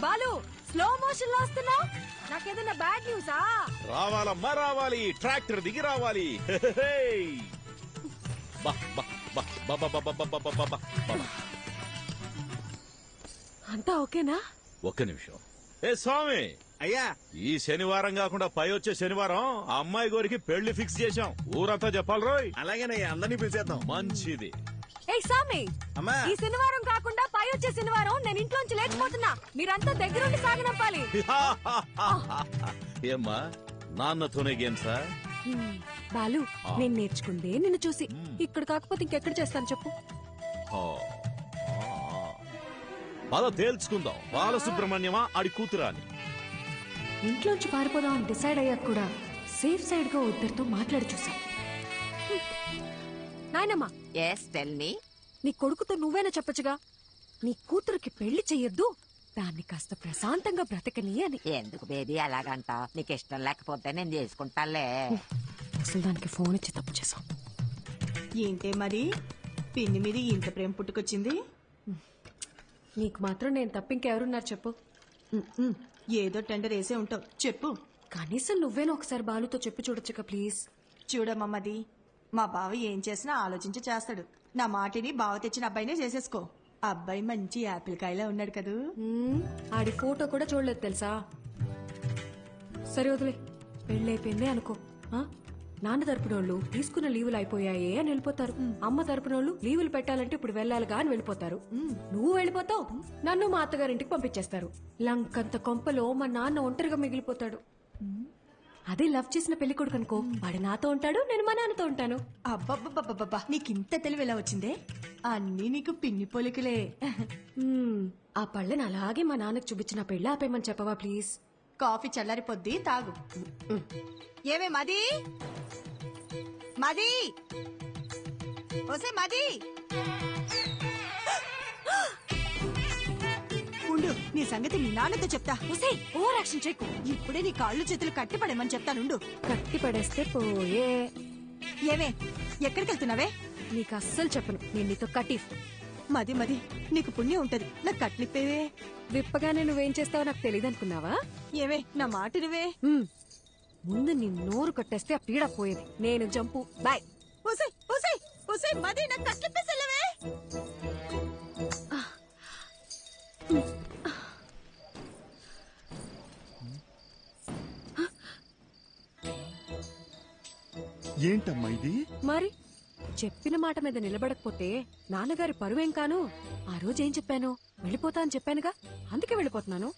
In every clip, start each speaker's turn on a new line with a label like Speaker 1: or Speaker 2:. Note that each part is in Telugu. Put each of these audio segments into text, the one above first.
Speaker 1: బాలు స్లో మోషన్ లో వస్తున్నావు. నాకేదైనా బ్యాడ్ న్యూసా?
Speaker 2: రావాలమ్మా రావాలి, ట్రాక్టర్ దిగి రావాలి.
Speaker 1: అంతా ఓకేనా?
Speaker 2: ఒక్క నిమిషం. ఏ స్వామి,
Speaker 3: అయ్యా,
Speaker 2: ఈ శనివారం కాకుండా పై వచ్చే శనివారం ఆ అమ్మాయి గోరికి పెళ్లి ఫిక్స్ చేశాం. ఊరంతా చెప్పాలి రోయ్.
Speaker 3: అలాగేనయ్యా, అందరినీ పిలిచేద్దాం.
Speaker 2: మంచిది.
Speaker 1: ఏ సామి,
Speaker 3: అమ్మా,
Speaker 1: ఈ శనివారం కాకుండా పై వచ్చే శనివారం నేను ఇంట్లోంచి లేకపోతున్నా. మీరంతా దగ్గరుండి సాగనంపాలి.
Speaker 2: ఏమ్మా, నాన్నతోనే గేమ్సా?
Speaker 1: బాలు, నేను నేర్చుకుందే నిన్ను చూసి. ఇక్కడ కాకపోతే ఇంకెక్కడ చేస్తాను చెప్పు.
Speaker 2: పద తేల్చుకుందాం. బాలసుబ్రహ్మణ్యమా ఆడి కూతురా అని.
Speaker 1: ఇంట్లోంచి పారిపోదాం అని డిసైడ్ అయ్యాక కూడా సేఫ్ సైడ్ గా ఇద్దరితో మాట్లాడి చూసాం. నాయనమ్మా, నీ కొడుకుతో నువ్వేనా చెప్పచ్చుగా, నీ కూతురికి పెళ్లి చెయ్యొద్దు, దాన్ని కాస్త ప్రశాంతంగా బ్రతకని అని.
Speaker 4: ఎందుకు బేబీ అలాగంటా? నీకు ఇష్టం లేకపోతే నేను చేసుకుంటాలే.
Speaker 1: అసలు దానికి ఫోన్ ఇచ్చి తప్పు చేసాం.
Speaker 5: ఏంటే మరి పిన్ని మీద ఇంత ప్రేమ పుట్టుకొచ్చింది?
Speaker 1: నీకు మాత్రం నేను తప్ప ఇంకెవరున్నారు చెప్పు.
Speaker 5: ఏదో టెండర్ వేసే ఉంటావు, చెప్పు.
Speaker 1: కనీసం నువ్వేనా ఒకసారి బాలుతో చెప్పి చూడొచ్చుగా ప్లీజ్.
Speaker 5: చూడమ్మమ్మది, మా బావ ఏం చేసినా ఆలోచించి చేస్తాడు. నా మాటిని బావ తెచ్చిన అబ్బాయినే చేసేసుకో. అబ్బాయి మంచి యాపిల్ కాయలా ఉన్నాడు కదూ.
Speaker 1: ఆడి ఫోటో కూడా చూడలేదు తెలుసా. సరే వదిలే, పెళ్ళైపోయింది అనుకో. నాన్న తరపునోళ్ళు తీసుకున్న లీవులు అయిపోయాయే అని వెళ్ళిపోతారు. అమ్మ తరపునోళ్ళు లీవులు పెట్టాలంటే ఇప్పుడు వెళ్ళాలిగా అని వెళ్ళిపోతారు. నువ్వు వెళ్ళిపోతావు, నన్ను మా అత్తగారింటికి పంపించేస్తారు. లంకంత కొంపలో మా నాన్న ఒంటరిగా మిగిలిపోతాడు. అదే లవ్ చేసిన పెళ్లి కొడుకు అనుకో, వాడు నాతో ఉంటాడు, నేను మా నాన్నతో ఉంటాను.
Speaker 5: అబ్బబ్బబ్బబ్బబ్బా, నీకింత తెలివి ఎలా వచ్చిందే? అన్నీ నీకు పిన్ని పోలికలే.
Speaker 1: ఆ పళ్ళని అలాగే మా నాన్నకు చూపించిన పెళ్ళి ఆపేయమని చెప్పవా ప్లీజ్.
Speaker 5: కాఫీ చల్లారిపోద్ది, తాగు. ఏమే మది, మది, ఓసే మది, ఉండు, నీ సంగతి నీ నాన్నతో చెప్తా.
Speaker 1: ఓసే, ఓవర్ యాక్షన్ చేయకు.
Speaker 5: ఇప్పుడే నీ కాళ్ళు చేతులు కట్టిపడేమని చెప్తానుండు.
Speaker 1: కట్టి పడేస్తే పోయే.
Speaker 5: ఏమే, ఎక్కడికి వెళ్తున్నావే?
Speaker 1: నీకు అస్సలు చెప్పను, నేను నీతో కటీఫ్.
Speaker 5: మది మది, నీకు పుణ్యం ఉంటది, నాకు కట్లిప్పేవే.
Speaker 1: విప్పగానే నువ్వేం చేస్తావో నాకు తెలియదు అనుకున్నావా?
Speaker 5: ఏవే, నా మాట నువ్వే.
Speaker 1: ముందు నీ నోరు కట్టేస్తే ఆ పీడ పోయేది. నేను జంపు, బాయ్.
Speaker 5: ఓసే ఓసే ఓసే మది, నాకు కట్లిప్పేసెళ్ళవే.
Speaker 3: ఏంటమ్మా ఇది?
Speaker 1: మరి చెప్పిన మాట మీద నిలబడకపోతే నాన్నగారి పరువేం కాను. ఆ రోజు ఏం చెప్పాను? వెళ్ళిపోతా అని చెప్పానుగా, అందుకే వెళ్ళిపోతున్నాను.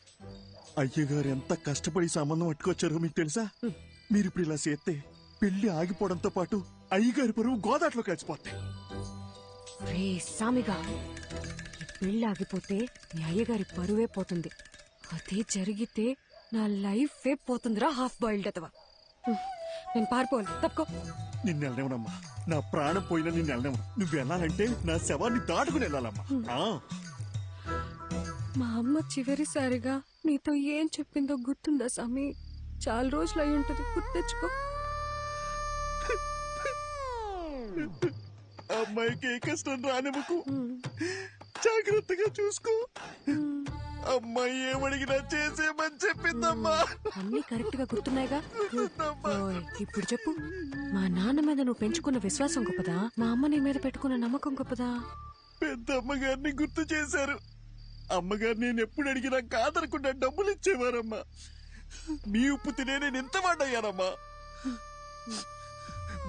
Speaker 3: అయ్యగారు ఎంత కష్టపడి సంబంధం పట్టుకొచ్చారో మీకు తెలుసా? మీరు ఇప్పుడు ఇలా చేస్తే పెళ్లి ఆగిపోవడంతో పాటు అయ్యగారి పరువు గోదాట్లో కలిసిపోతాయి.
Speaker 1: రే సామిగా, ఈ పెళ్లి ఆగిపోతే నీ అయ్యగారి పరువే పోతుంది. అదే జరిగితే నా లైఫే పోతుందిరా, హాఫ్ బాయిల్డ్ అతవా. నేను పారిపోవాలి, తప్పుకో.
Speaker 3: నిన్ను వెళ్ళనివ్వనమ్మా, నా ప్రాణం పోయినా నిన్ను వెళ్ళనివ్వను. నువ్వు వెళ్ళాలంటే నా శవాన్ని దాటుకుని వెళ్ళాలమ్మా.
Speaker 1: మా అమ్మ చివరిసారిగా నీతో ఏం చెప్పిందో గుర్తుందా సామి? చాలా రోజులు అయి ఉంటది, గుర్తెచ్చుకో.
Speaker 3: అమ్మాయికి ఏ కష్టం రానివ్వకు, జాగ్రత్తగా చూసుకో. అమ్మాయి ఏమడిగినా చేసేమని చెప్పిందమ్మా.
Speaker 1: అన్ని కరెక్ట్ గా గుర్తున్నాయిగా. ఇప్పుడు చెప్పు, మా నాన్న మీద నువ్వు పెంచుకున్న విశ్వాసం గొప్పదా, మా అమ్మ నీ మీద పెట్టుకున్న నమ్మకం గొప్పదా?
Speaker 3: పెద్ద అమ్మగారిని గుర్తు చేశారు. అమ్మగారు నేను ఎప్పుడు అడిగినా కాదనకుండా డబ్బులు ఇచ్చేవారమ్మా. మీ ఉప్పు తినే నేను ఎంత వాడయ్యానమ్మా.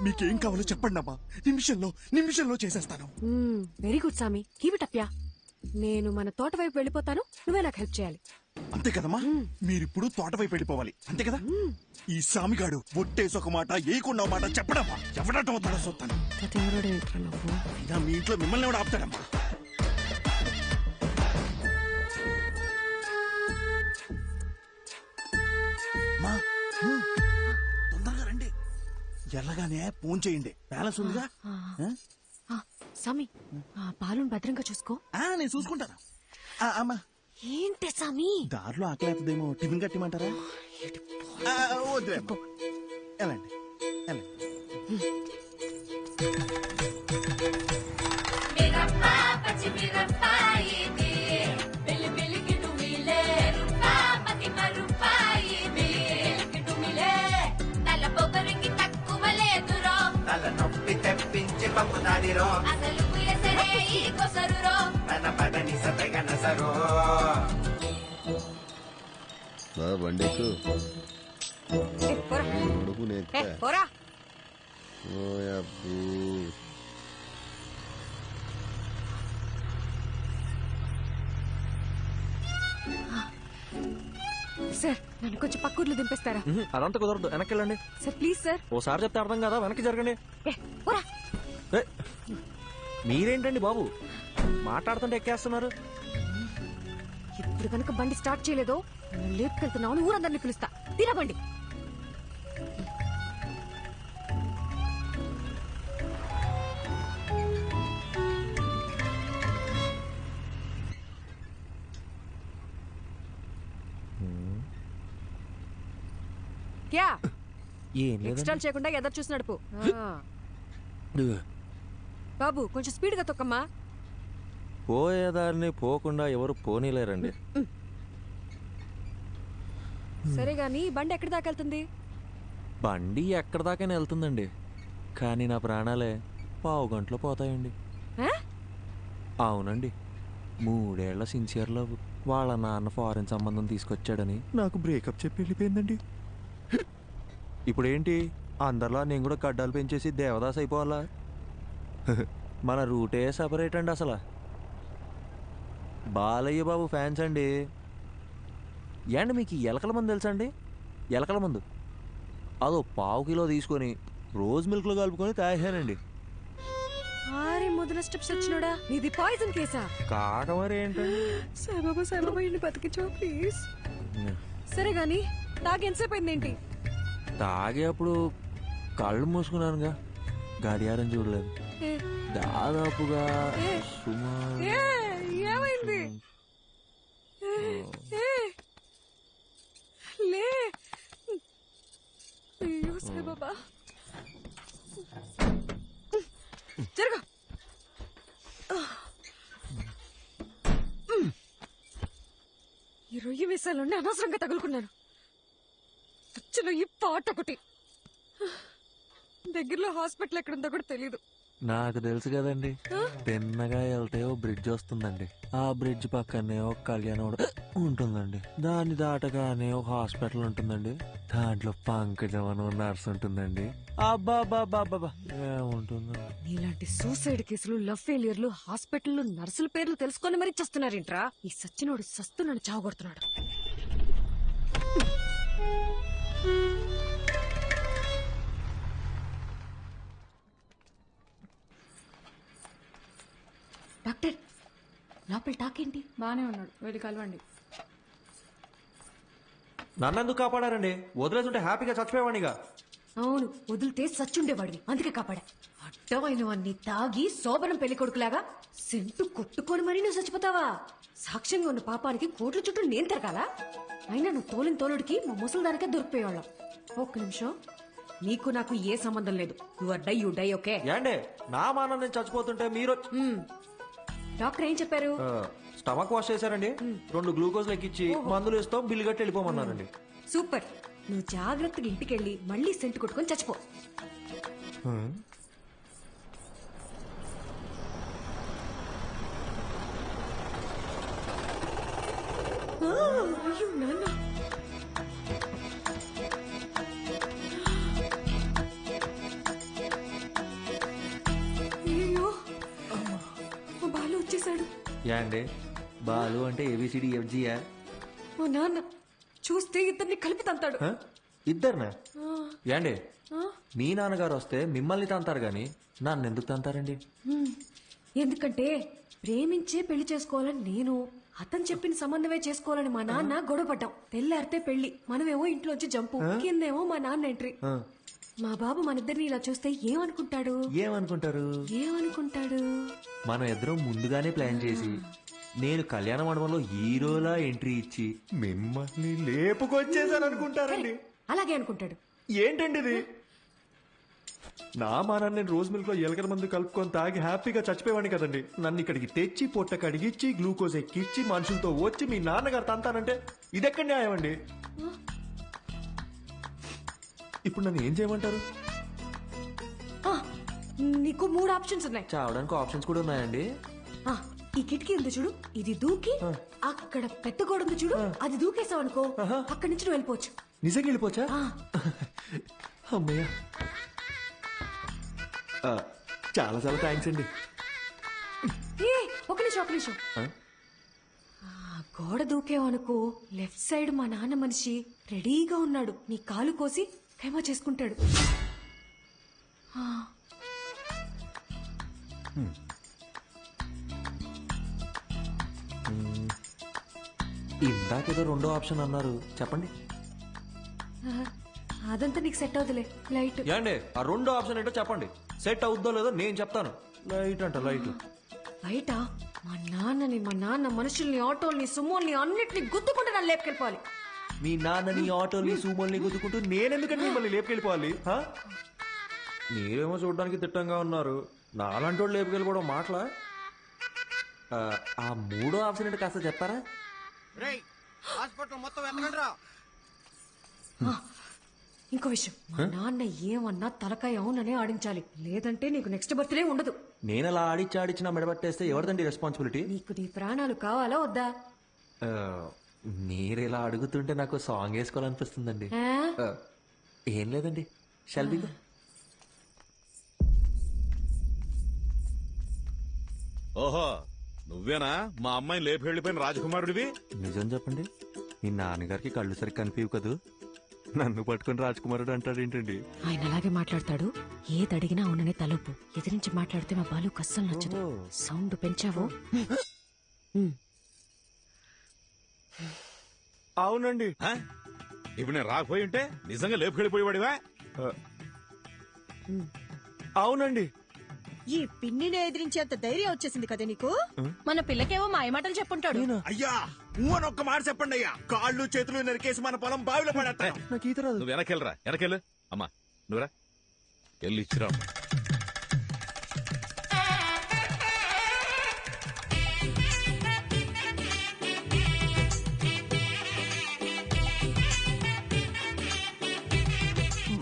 Speaker 3: మీకేం కావాలో చెప్పండి అమ్మా, నిమిషంలో చేసేస్తాను.
Speaker 1: వెరీ గుడ్ సామి, కీప్ ఇట్ అప్ యా. నేను మన తోట వైపు వెళ్ళిపోతాను, నువ్వే నాకు హెల్ప్ చేయాలి.
Speaker 3: అంతే కదమ్మా, మీరిప్పుడు తోట వైపు వెళ్ళిపోవాలి, అంతే కదా? ఈ సామిగాడు ఒట్టేసి ఒక మాట ఏకుండా మాట చెప్పడమ్మా, ఎవడటం అవుతాడో చూస్తాను. అయినా మీ ఇంట్లో మిమ్మల్ని ఎవడు ఆపుతాడమ్మా? తొందరగా రండి, ఎల్లగానే ఫోన్ చేయండి, బ్యాలెన్స్ ఉందిగా.
Speaker 1: సామి, పాలను భద్రంగా చూసుకో.
Speaker 3: నేను చూసుకుంటాను. అమ్మా,
Speaker 1: ఏంటి సామి?
Speaker 3: దారిలో ఆకలేతదేమో, టిఫిన్ కట్టిమంటారా? వద్దులే, వెళ్ళండి వెళ్ళండి.
Speaker 6: సరిరో తన పదని సతగన సరో
Speaker 7: బండెక్కు
Speaker 1: ఏ, పోరా.
Speaker 7: ఉడుకు
Speaker 1: ఏ,
Speaker 7: నేర్పుతా
Speaker 1: పోరా.
Speaker 7: ఓయబ్బూ.
Speaker 1: సార్ నన్ను కొంచెం పక్కూర్లో దింపేస్తారా
Speaker 8: అదంతా కుదరదు వెనక్కి వెళ్ళండి.
Speaker 1: Sir please sir.
Speaker 8: ఓసారి చెప్తే అర్థం కదా, వెనక్కి జరగండి.
Speaker 1: ఏ, పోరా.
Speaker 8: ఏ, మీరేంటండి బాబు మాట్లాడుతుంటే ఎక్కేస్తున్నారు?
Speaker 1: ఇప్పుడు కనుక బండి స్టార్ట్ చేయలేదో నన్ను లేపుకెళ్తున్నావు ఊరందరినీ పిలుస్తా. తినబండి. క్యా
Speaker 8: ఏం
Speaker 1: ఎక్స్ట్రా చేయకుండా ఎదరు చూసి నడుపు. బాబు కొంచెం స్పీడ్ గా తొక్కమ్మా.
Speaker 8: పోయేదారిని పోకుండా ఎవరు పోనీలేరండి.
Speaker 1: సరే గాని బండి ఎక్కడి దాకా వెళ్తుంది?
Speaker 8: బండి ఎక్కడ దాకైనా వెళ్తుందండి, కానీ నా ప్రాణాలే పావు గంటలో పోతాయండి.
Speaker 1: ఆ?
Speaker 8: అవునండి, 3 ఏళ్ల సిన్సియర్ లవ్ వాళ్ళ నాన్న ఫారెన్ సంబంధం తీసుకొచ్చాడని నాకు బ్రేకప్ చెప్పి వెళ్ళిపోయిందండి. ఇప్పుడేంటి అందరిలా నేను కూడా గడ్డాలు పెంచేసి దేవదాస్ అయిపోవాలా? మన రూటే సపరేట్ అండి. అసలు బాలయ్య బాబు ఫ్యాన్స్ అండి. ఏండి మీకు ఎలకల మందు తెలుసా అండి? ఎలకల మందు అదో ½ కిలో తీసుకొని రోజ్ మిల్క్లో కలుపుకొని తాగానండి.
Speaker 1: ఆరే మొదల స్టెప్స్ వచ్చినోడా, ఇది పాయిజన్ కేసా?
Speaker 8: కాక మరి ఏంటండి?
Speaker 1: సాయిబాబా ఇంటి బతికించో ప్లీజ్. సరే గాని తాగి ఎంతసేపు అయిందేంటి?
Speaker 8: తాగేప్పుడు కళ్ళు మూసుకున్నానుగా, గడియారం చూడలేదు.
Speaker 1: ఏ,
Speaker 8: దాదాపుగా
Speaker 1: ఏ,
Speaker 8: సుమారు
Speaker 1: ఏ, ఏమైంది? ఏ, ఏ, లే. అయ్యో సాయిబాబా, జరగ. ఈ రొయ్యి వేసాలండి అనవసరంగా తగులుకున్నాను. వచ్చిన ఈ పాట ఒకటి. దగ్గరలో హాస్పిటల్ ఎక్కడుందో కూడా తెలీదు.
Speaker 8: నాకు తెలుసు కదండి, తిన్నగా వెళ్తే ఓ బ్రిడ్జ్ వస్తుందండి. ఆ బ్రిడ్జ్ పక్కనే ఒక కళ్యాణం ఉంటుందండి. దాన్ని దాటగానే ఒక హాస్పిటల్ ఉంటుందండి. దాంట్లో పంకజం అని నర్స్ ఉంటుందండి. అబ్బా ఏముంటుందండి.
Speaker 1: ఇలాంటి సూసైడ్ కేసులు, లవ్ ఫెయిలియర్లు, హాస్పిటల్లో నర్సుల పేర్లు తెలుసుకొని మరీ చస్తున్నారేంట్రా? ఈ సచ్చినోడు సస్తున్నాడు, చావగొడుతున్నాడు. డాక్టర్ లోపల టాకేంటి?
Speaker 9: బానే ఉన్నాడు, వెళ్ళి కలవండి.
Speaker 8: నన్నెందుకు కాపాడారండి? వదిలేస్తుంటే హ్యాపీగా చచ్చిపోయేవాడిగా.
Speaker 1: అవును, వదిలితే సచ్చుండేవాడివి, అందుకే కాపాడా. అడ్డమైనవన్నీ తాగి శోభనం పెళ్లి కొడుకులాగా సెంటు కొట్టుకొని మరీ నువ్వు చచ్చిపోతావా? సాక్ష్యంగా ఉన్న పాపానికి కోట్ల చుట్టూ నేను తిరగాల? అయినా నువ్వు తోలిన తోలుడికి మా ముసలిదానికే దొరికిపోయేవాళ్ళం. ఒక్క నిమిషం, నీకు నాకు ఏ సంబంధం లేదు. You die okay?
Speaker 8: ఏండే నా మానం నేను చచ్చిపోతుంటే మీరు
Speaker 1: డాక్టర్ ఏం చెప్పారు?
Speaker 8: స్టమక్ వాష్ చేశారండి. 2 గ్లూకోజ్ లెక్కిచ్చి మందులు ఇస్తాం, బిల్లు కట్టి వెళ్ళిపోమన్నారండి.
Speaker 1: సూపర్. నువ్వు జాగ్రత్తగా ఇంటికెళ్ళి మళ్ళీ సెంటు కొట్టుకొని చచ్చిపో. అయ్యో నాన్న, అయ్యో మా బాలు వచ్చేసాడు.
Speaker 8: ఏండి బాలు అంటే ఏబిసిడి ఎఫ్జియా?
Speaker 1: ఓ నాన్న చూస్తే ఇద్దరిని కలిపి తంతాడు.
Speaker 8: ఇద్దరినా? ఏండి మీ నాన్నగారు వస్తే మిమ్మల్ని తంతారు గాని నన్ను ఎందుకు తంతారండి?
Speaker 1: ఎందుకంటే ప్రేమించే పెళ్లి చేసుకోవాలని నేను, అతను చెప్పిన సంబంధమే చేసుకోవాలని మా నాన్న గొడవపడ్డాం. తెల్లారితే పెళ్లి, మనమేమో ఇంట్లోంచి జంపు, కిందేమో మా నాన్న ఎంట్రీ. మా బాబు మనిద్దరిని ఇలా చూస్తే ఏమనుకుంటాడు? ఏమనుకుంటాడు?
Speaker 8: మనం ఇద్దరం ముందుగానే ప్లాన్ చేసి నేను కళ్యాణ మండపంలో హీరోలా ఎంట్రీ ఇచ్చి మిమ్మల్ని లేపుకొచ్చేసాను అనుకుంటారండి.
Speaker 1: అలాగే అనుకుంటాడు.
Speaker 8: ఏంటండి ఇది? నా మానాన్ని నేను రోజ్ మిల్క్ లో ఎలకల మందు కలుపుకొని తాగి హ్యాపీగా చచ్చిపోయేవాడిని కదండి. నన్ను ఇక్కడికి తెచ్చి పొట్ట కడిగిచ్చి గ్లూకోజ్ ఎక్కిచ్చి మనుషులతో వచ్చి మీ నాన్నగారు తంతానంటే ఇదెక్కడ న్యాయం అండి? ఇప్పుడు నన్ను ఏం చేయమంటారు?
Speaker 1: నీకు 3 ఆప్షన్స్ ఉన్నాయి.
Speaker 8: చావడానికి ఆప్షన్స్ కూడా ఉన్నాయండి.
Speaker 1: ఆ, ఈ కిటికీ ఉంది చూడు, ఇది దూకి అక్కడ పెద్ద గోడ ఉంది చూడు, అది దూకేసావు అనుకో అక్కడి నుంచి నువ్వు వెళ్ళిపోవచ్చు.
Speaker 8: నిజంగా వెళ్ళిపోవచ్చా?
Speaker 1: ఆ,
Speaker 8: అమ్మయ్య, చాలా చాలా థ్యాంక్స్ అండి.
Speaker 1: ఏ, ఒక నిమిషం. ఆ, గోడ దూకేవు అనుకో, లెఫ్ట్ సైడ్ మా నాన్న మనిషి రెడీగా ఉన్నాడు, నీ కాలు కోసి ఖైమా చేసుకుంటాడు. ఆ,
Speaker 8: ఇందాకేదో రెండో ఆప్షన్ అన్నారు, చెప్పండి.
Speaker 1: అదంతా నీకు సెట్ అవుతులే. లైట్
Speaker 8: ఏండి ఆ రెండో ఆప్షన్ ఏంటో చెప్పండి. సెట్ అవుద్దో లేదో నేను చెప్తాను. లైట్ అంట, లైట్.
Speaker 1: బయట మా నాన్న మనుషుల్ని, ఆటోల్ని, సుమోల్ని అన్నిటిని గుద్దుకుంటే నన్ను లేపుకెళ్ళిపోవాలి.
Speaker 8: మీ నాన్నని, ఆటోని, సూమోల్ని గుద్దుకుంటూ నేనెందుకంటే మిమ్మల్ని లేపుకెళ్ళిపోవాలి? హా? మీరేమో చూడడానికి తిట్టంగా ఉన్నారు, నాలాంటి వాళ్ళు లేపుకెళ్ళిపోవడం మాటలా? ఆ మూడో ఆప్షన్ ఏంటో కాస్త చెప్తారా?
Speaker 6: హాస్పిటల్ మొత్తం ఎక్కడ
Speaker 1: ఇంకో విషయం, మా నాన్న ఏమన్నా తలకాయ అవుననే ఆడించాలి, లేదంటే నీకు నెక్స్ట్ బర్త్డే ఉండదు.
Speaker 8: నేను అలా ఆడిచ్చి మెడబట్టేస్తే ఎవరిదండి రెస్పాన్సిబిలిటీ?
Speaker 1: నీకు నీ ప్రాణాలు కావాలా వద్దా?
Speaker 8: మీరు ఇలా అడుగుతుంటే నాకు సాంగ్ వేసుకోవాలనిపిస్తుందండి.
Speaker 1: ఆ?
Speaker 8: ఏం లేదండి, షల్బీ.
Speaker 2: ఓహో, నువ్వేనా మా అమ్మాయిని లేపి వెళ్ళిపోయిన రాజకుమారుడివి?
Speaker 8: నిజం చెప్పండి, మీ నాన్నగారికి కళ్ళు సరిగ్గా కనిపించవు కదూ, నన్ను పట్టుకుని రాజకుమారుడు అంటాడేంటండి?
Speaker 1: ఆయన అలాగే మాట్లాడతాడు, ఏది అడిగినా అవుననే తలుపు. ఎదిరించి మాట్లాడితే మా బాలు కస్సలు నచ్చదు. సౌండ్ పెంచావు.
Speaker 8: అవునండి.
Speaker 2: ఆ? ఇప్పుడు నేను రాకపోయి ఉంటే నిజంగా లేపు వెళ్ళిపోయేవాడివా?
Speaker 8: అవునండి.
Speaker 5: ఈ పిన్నిని ఎదిరించేంత ధైర్యం వచ్చేసింది కదా నీకు. మన పిల్లకేమో మాయమాటలు చెప్పుంటాడు.
Speaker 3: అయ్యా అని ఒక్క మాట చెప్పండి అయ్యా, కాళ్ళు చేతులు నరికేసి మన పొలం బావిలో పడేస్తాను.
Speaker 8: నాకు ఈత రాదు.
Speaker 2: నువ్వు వెనకెళ్ళు. అమ్మా నువ్వురా, వెళ్ళి ఇచ్చిరా.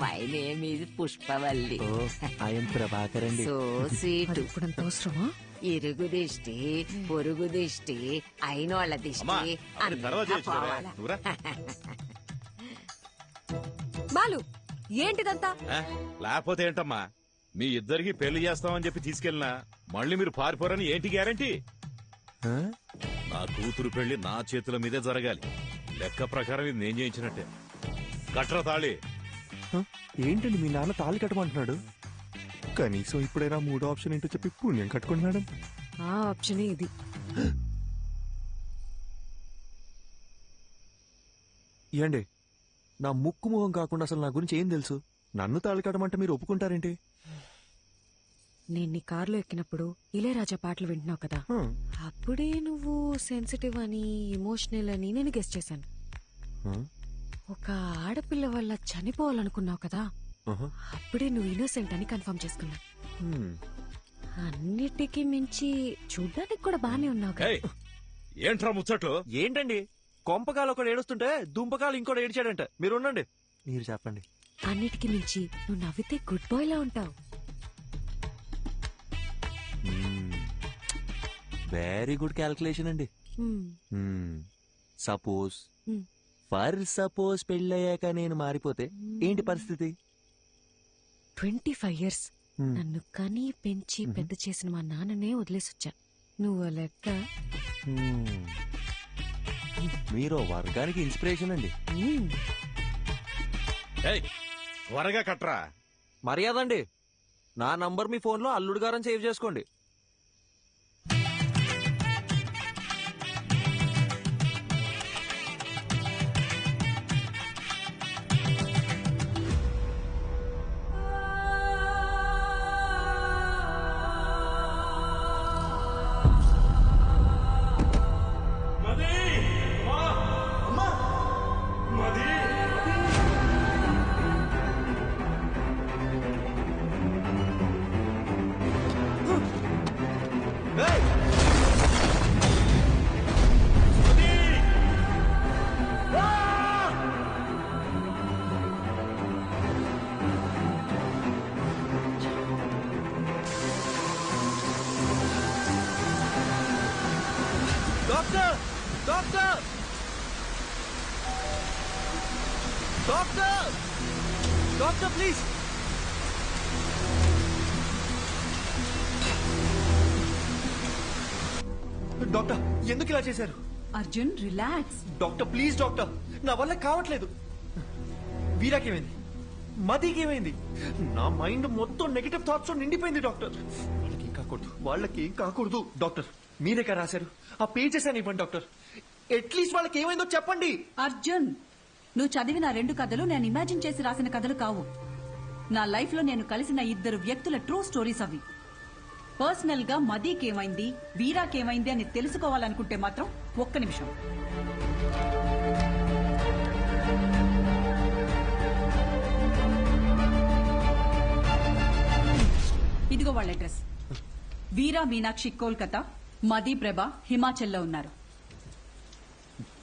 Speaker 4: My name is Pushpavalli.
Speaker 8: ఆయన ప్రభాకర్ అండి.
Speaker 4: So sweet.
Speaker 1: ఇప్పుడంత అవసరమా?
Speaker 4: ఇరుగు దిష్టి, పొరుగు దిష్టి, అయినోళ్ళ
Speaker 2: అమ్మా
Speaker 4: దిష్టి
Speaker 2: అవన్నీ తర్వాత
Speaker 4: అంతా
Speaker 2: చేయొచ్చు కదా.
Speaker 4: పోవాలా?
Speaker 2: నువ్వురా.
Speaker 1: బాలు ఏంటిదంతా?
Speaker 2: ఆ? లేకపోతే ఏంటమ్మా, మీ ఇద్దరికి పెళ్లి చేస్తామని చెప్పి తీసుకెళ్ళినా మళ్ళీ మీరు పారిపోరని ఏంటి గ్యారంటీ?
Speaker 8: ఆ?
Speaker 2: నా కూతురు పెళ్లి నా చేతుల మీదే జరగాలి. లెక్క ప్రకారం ఇది నేను చేయించినట్టే. కట్ర తాళి.
Speaker 8: ఏంటండి మీ నాన్న తాళి కట్టమంటున్నాడు? కనీసం ఇప్పుడైనా మూడో ఆప్షన్ ఏంటో చెప్పి పుణ్యం కట్టుకోండి మేడం.
Speaker 1: ఆ ఆప్షనే ఇది.
Speaker 8: ఏండి నా ముక్కు ముఖం కాకుండా అసలు నా గురించి ఏం తెలుసు? నన్ను తాళి కట్టమంటే మీరు ఒప్పుకుంటారేంటి?
Speaker 1: నేను నీ కారులో ఎక్కినప్పుడు ఇళయరాజా పాటలు వింటున్నావు కదా, అప్పుడే నువ్వు సెన్సిటివ్ అని, ఎమోషనల్ అని నేను గెస్ చేశాను. ఒక ఆడపిల్ల వల్ల చనిపోవాలనుకున్నావు కదా, అప్పుడే నువ్వు ఇన్నోసెంట్ అని కన్ఫర్మ్ చేసుకున్నా. అన్నిటికీ మించి చూడ్డానికి కూడా బానే ఉన్నావు కదా.
Speaker 2: ఏయ్, ఏంట్రా ముచ్చట్లు?
Speaker 8: ఏంటండి కొంపకాలు ఒకడు ఏడుస్తుంటే దుంపకాలు ఇంకోటి ఏడిచాడంట. మీరు ఉండండి, మీరు చెప్పండి.
Speaker 1: అన్నిటికీ మించి నువ్వు నవ్వితే గుడ్ బాయ్ లా ఉంటావు.
Speaker 8: వెరీ గుడ్ క్యాల్కులేషన్ అండి. సపోజ్ సపోజ్ పెళ్ళయ్యాక నేను మారిపోతే ఏంటి పరిస్థితి?
Speaker 1: 25 years నన్ను కని పెంచి పెద్ద చేసిన మా నాన్ననే వదిలేసొచ్చా. నువ్వు లెక్క.
Speaker 8: మీరు వర్గానికి ఇన్స్పిరేషన్ అండి.
Speaker 2: ఏయ్, త్వరగా కట్రా.
Speaker 8: మర్యాద అండి, నా నంబర్ మీ ఫోన్లో అల్లుడు గారని సేవ్ చేసుకోండి. ప్లీజ్. డాక్టర్ ఎందుకు ఇలా చేశారు?
Speaker 5: Arjun relax.
Speaker 8: Doctor please doctor, నా వల్ల కావట్లేదు. వీరాకేమైంది? మదికేమైంది? నా మైండ్ మొత్తం నెగటివ్ థాట్స్ తో నిండిపోయింది డాక్టర్. వాళ్ళకేం కాకూడదు డాక్టర్. మీరేకా రాశారు? ఆ పేజెస్ అని ఇవ్వండి డాక్టర్. అట్లీస్ట్ వాళ్ళకి ఏమైందో చెప్పండి.
Speaker 5: అర్జున్, నువ్వు చదివిన 2 కథలు నేను ఇమాజిన్ చేసి రాసిన కథలు కావు. నా లైఫ్ లో నేను కలిసిన 2 వ్యక్తుల ట్రూ స్టోరీస్ అవి. పర్సనల్ గా మదీకేమైంది, వీరాకేమైంది అని తెలుసుకోవాలనుకుంటే మాత్రం ఒక్క నిమిషం. ఇదిగో వాళ్ళ అడ్రస్. వీరా మీనాక్షి కోల్కతా, మదీ ప్రభ హిమాచల్లో ఉన్నారు.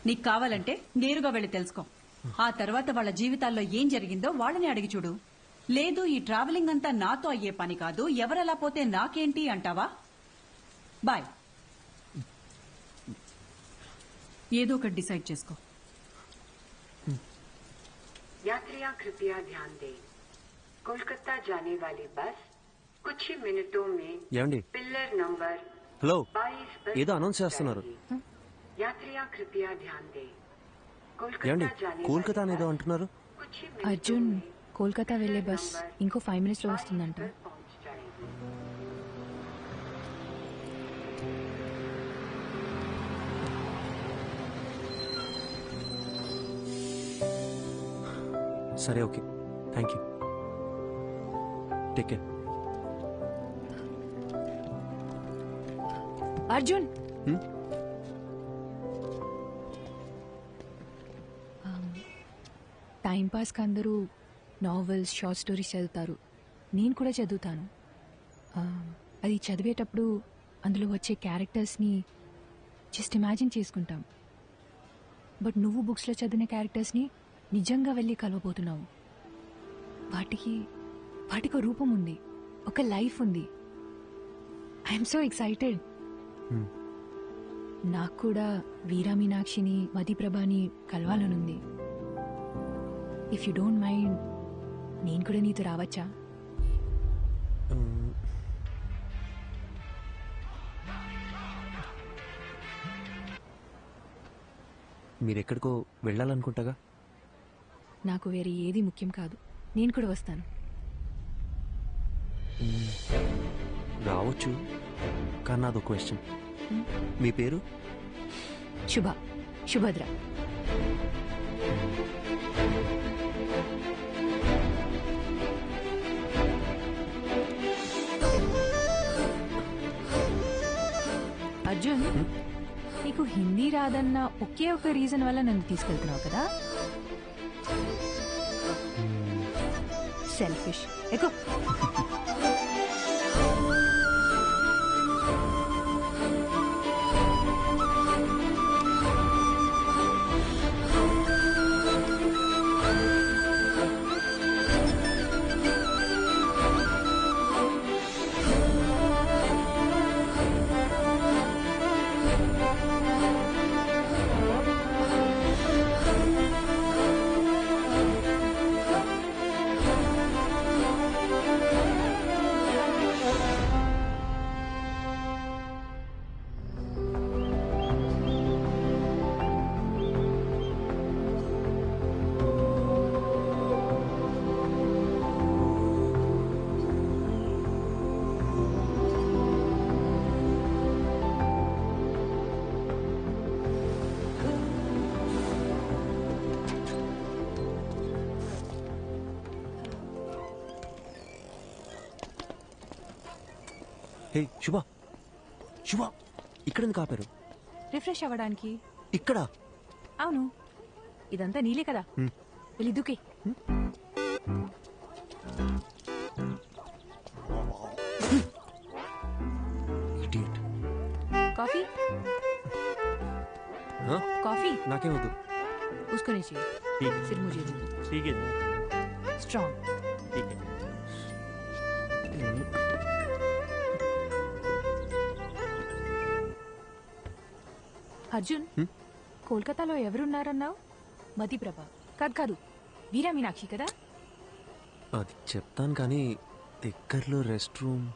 Speaker 5: నీకు కావాలంటే నేరుగా వెళ్ళి తెలుసుకో. ఆ తర్వాత వాళ్ళ జీవితాల్లో ఏం జరిగిందో వాళ్ళని అడిగి చూడు. లేదు ఈ ట్రావెలింగ్ అంతా నాతో అయ్యే పని కాదు, ఎవరెలా పోతే నాకేంటి అంటావా? బాయ్. ఏదో ఒకటి డిసైడ్ చేసుకో.
Speaker 9: यात्रियां कृपया ध्यान दें, कोलकाता जाने वाली बस कुछ ही मिनटों में
Speaker 10: ఏమండి?
Speaker 9: पिलर नंबर
Speaker 10: హలో
Speaker 9: 22 पर
Speaker 10: ఏదో అనౌన్స్ చేస్తున్నారు.
Speaker 9: यात्रियां कृपया ध्यान दें,
Speaker 10: ఏమండి
Speaker 9: कोलकाता जाने
Speaker 10: కోల్కతా
Speaker 9: वाली
Speaker 10: అనేదో
Speaker 9: बस
Speaker 10: అంటున్నారు?
Speaker 9: कुछ ही मिनटों
Speaker 11: అర్జున్,
Speaker 9: में
Speaker 11: కోల్కతా వెళ్లే బస్ ఇంకో 5 minutes లో
Speaker 9: 22
Speaker 11: వస్తుందంట.
Speaker 9: पर पहुंच जाएगी.
Speaker 10: సరే okay, thank you. Take care.
Speaker 11: Arjun, time pass కి అందరూ నావెల్స్, షార్ట్ స్టోరీస్ చదువుతారు. నేను కూడా చదువుతాను. అది చదివేటప్పుడు అందులో వచ్చే క్యారెక్టర్స్ని జస్ట్ ఇమాజిన్ చేసుకుంటాం. బట్ నువ్వు బుక్స్లో చదివిన క్యారెక్టర్స్ని నిజంగా వెళ్ళి కలవబోతున్నావు. వాటికి ఒక రూపం ఉంది, ఒక లైఫ్ ఉంది. I'm so excited. నాకు కూడా వీరా మీనాక్షిని, మదీప్రభని కలవాలనుంది. ఇఫ్ యూ డోంట్ మైండ్, నేను కూడా నీతో రావచ్చా?
Speaker 10: మీరెక్కడికో వెళ్ళాలనుకుంటాగా.
Speaker 11: నాకు వేరే ఏది ముఖ్యం కాదు, నేను కూడా వస్తాను.
Speaker 10: రావచ్చు, కానీ నాదో క్వశ్చన్. మీ పేరు?
Speaker 11: శుభద్ర. అర్జున్, నీకు హిందీ రాదన్న ఒకే ఒక రీజన్ వల్ల నన్ను తీసుకెళ్తున్నావు కదా? సెల్ఫిష్. ఎక్కువ.
Speaker 10: హే శుభ, శుభ, ఇక్కడ ఎందుకు ఆపారు?
Speaker 11: రిఫ్రెష్ అవ్వడానికి.
Speaker 10: ఇక్కడ?
Speaker 11: అవును, ఇదంతా నీలే కదా. వెళ్ళి దూకే. కాఫీ? కాఫీ
Speaker 10: నాకేం వద్దు.
Speaker 11: उसको नहीं चाहिए, सिर्फ मुझे दो.
Speaker 10: ठीक है,
Speaker 11: स्ट्रॉन्ग.
Speaker 10: ठीक है.
Speaker 11: అర్జున్, కోల్కతాలో ఎవరున్నారన్నావు? మదీప్రభ కాదు, వీరా మీనాక్షి కదా?
Speaker 8: అది చెప్తాను కానీ దగ్గరలో రెస్ట్ రూమ్